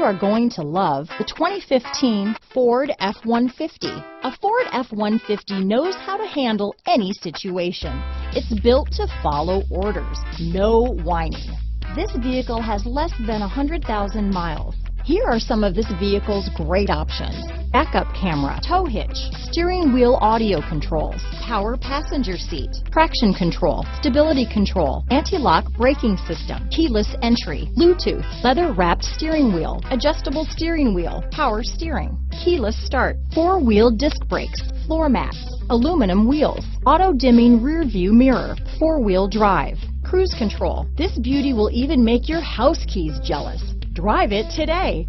are going to love the 2015 Ford F-150. A Ford F-150 knows how to handle any situation. It's built to follow orders, no whining. This vehicle has less than 100,000 miles. Here are some of this vehicle's great options: backup camera, tow hitch, steering wheel audio controls, power passenger seat, traction control, stability control, anti-lock braking system, keyless entry, Bluetooth, leather-wrapped steering wheel, adjustable steering wheel, power steering, keyless start, four-wheel disc brakes, floor mats, aluminum wheels, auto-dimming rear-view mirror, four-wheel drive, cruise control. This beauty will even make your house keys jealous. Drive it today.